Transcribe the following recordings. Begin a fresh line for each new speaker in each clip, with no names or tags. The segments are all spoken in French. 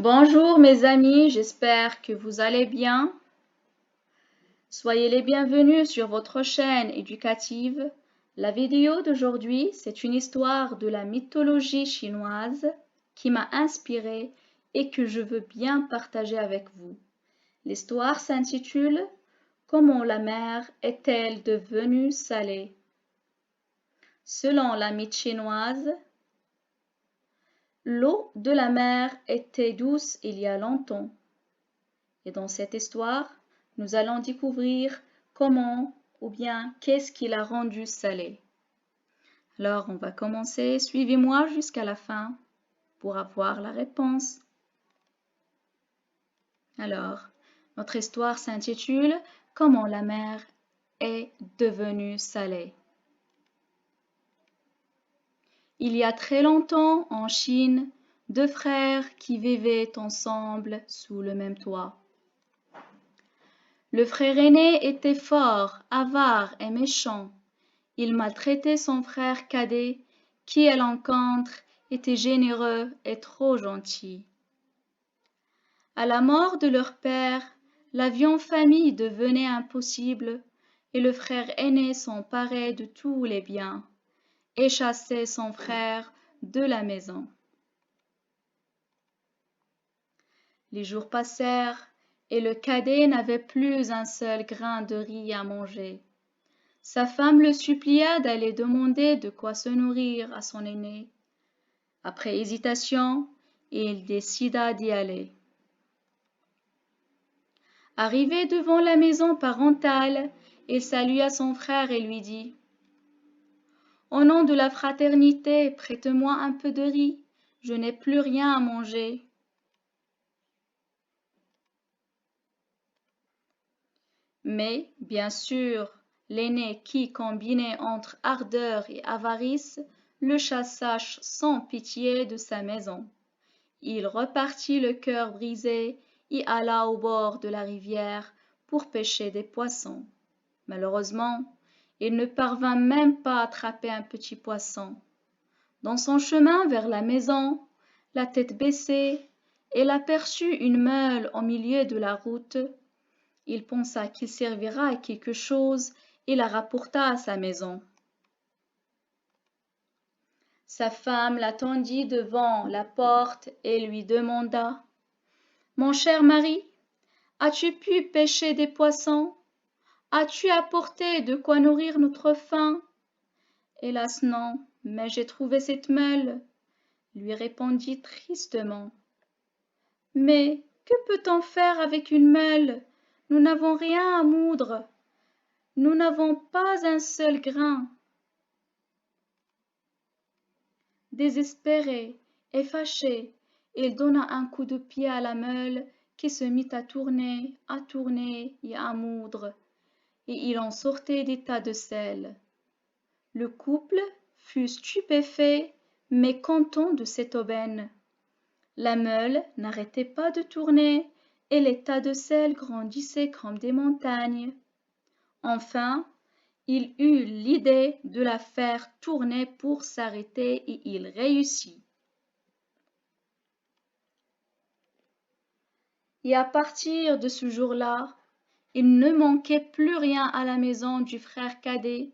Bonjour mes amis, j'espère que vous allez bien. Soyez les bienvenus sur votre chaîne éducative. La vidéo d'aujourd'hui, c'est une histoire de la mythologie chinoise qui m'a inspirée et que je veux bien partager avec vous. L'histoire s'intitule Comment la mer est-elle devenue salée? Selon la mythe chinoise, l'eau de la mer était douce il y a longtemps. Et dans cette histoire, nous allons découvrir comment ou bien qu'est-ce qui l'a rendue salée. Alors, on va commencer. Suivez-moi jusqu'à la fin pour avoir la réponse. Alors, notre histoire s'intitule Comment la mer est devenue salée. Il y a très longtemps, en Chine, deux frères qui vivaient ensemble sous le même toit. Le frère aîné était fort, avare et méchant. Il maltraitait son frère cadet, qui à l'encontre était généreux et trop gentil. À la mort de leur père, la vie en famille devenait impossible et le frère aîné s'emparait de tous les biens et chassait son frère de la maison. Les jours passèrent et le cadet n'avait plus un seul grain de riz à manger. Sa femme le supplia d'aller demander de quoi se nourrir à son aîné. Après hésitation, il décida d'y aller. Arrivé devant la maison parentale, il salua son frère et lui dit « Au nom de la fraternité, prête-moi un peu de riz, je n'ai plus rien à manger. » Mais, bien sûr, l'aîné qui, combiné entre ardeur et avarice, le chassa sans pitié de sa maison. Il repartit le cœur brisé et alla au bord de la rivière pour pêcher des poissons. Malheureusement, il ne parvint même pas à attraper un petit poisson. Dans son chemin vers la maison, la tête baissée, il aperçut une meule au milieu de la route. Il pensa qu'il servira à quelque chose et la rapporta à sa maison. Sa femme l'attendit devant la porte et lui demanda « Mon cher mari, as-tu pu pêcher des poissons? As-tu apporté de quoi nourrir notre faim ?»« Hélas non, mais j'ai trouvé cette meule, » lui répondit tristement. « Mais que peut-on faire avec une meule? Nous n'avons rien à moudre. Nous n'avons pas un seul grain. » Désespéré et fâché, il donna un coup de pied à la meule qui se mit à tourner et à moudre, et il en sortait des tas de sel. Le couple fut stupéfait, mais content de cette aubaine. La meule n'arrêtait pas de tourner, et les tas de sel grandissaient comme des montagnes. Enfin, il eut l'idée de la faire tourner pour s'arrêter et il réussit. Et à partir de ce jour-là, il ne manquait plus rien à la maison du frère cadet.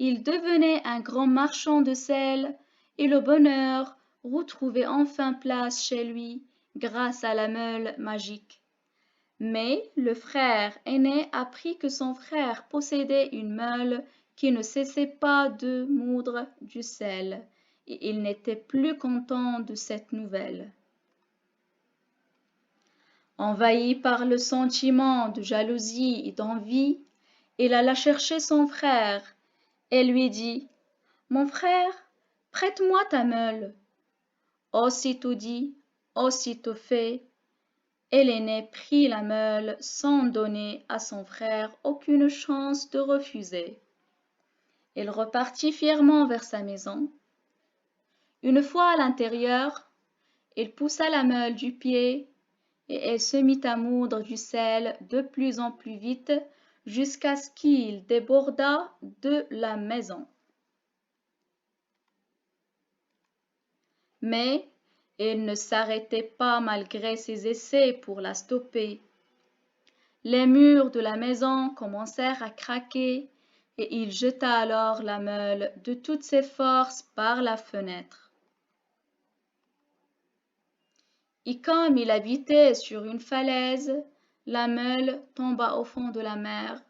Il devenait un grand marchand de sel et le bonheur retrouvait enfin place chez lui grâce à la meule magique. Mais le frère aîné apprit que son frère possédait une meule qui ne cessait pas de moudre du sel, et il n'était plus content de cette nouvelle. Envahi par le sentiment de jalousie et d'envie, il alla chercher son frère et lui dit « Mon frère, prête-moi ta meule. » Aussitôt dit, aussitôt fait, et l'aîné prit la meule sans donner à son frère aucune chance de refuser. Il repartit fièrement vers sa maison. Une fois à l'intérieur, il poussa la meule du pied et elle se mit à moudre du sel de plus en plus vite jusqu'à ce qu'il débordât de la maison. Mais et il ne s'arrêtait pas malgré ses essais pour la stopper. Les murs de la maison commencèrent à craquer et il jeta alors la meule de toutes ses forces par la fenêtre. Et comme il habitait sur une falaise, la meule tomba au fond de la mer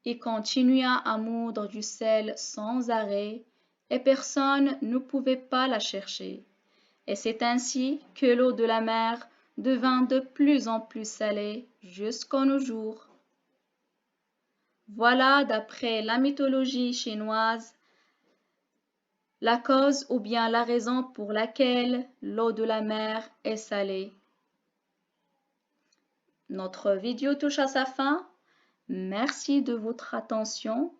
et continua à moudre du sel sans arrêt, et personne ne pouvait pas la chercher. Et c'est ainsi que l'eau de la mer devint de plus en plus salée jusqu'à nos jours. Voilà, d'après la mythologie chinoise, la cause ou bien la raison pour laquelle l'eau de la mer est salée. Notre vidéo touche à sa fin. Merci de votre attention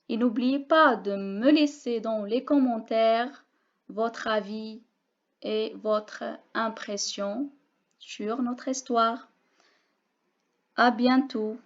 et n'oubliez pas de me laisser dans les commentaires votre avis et votre impression sur notre histoire. À bientôt.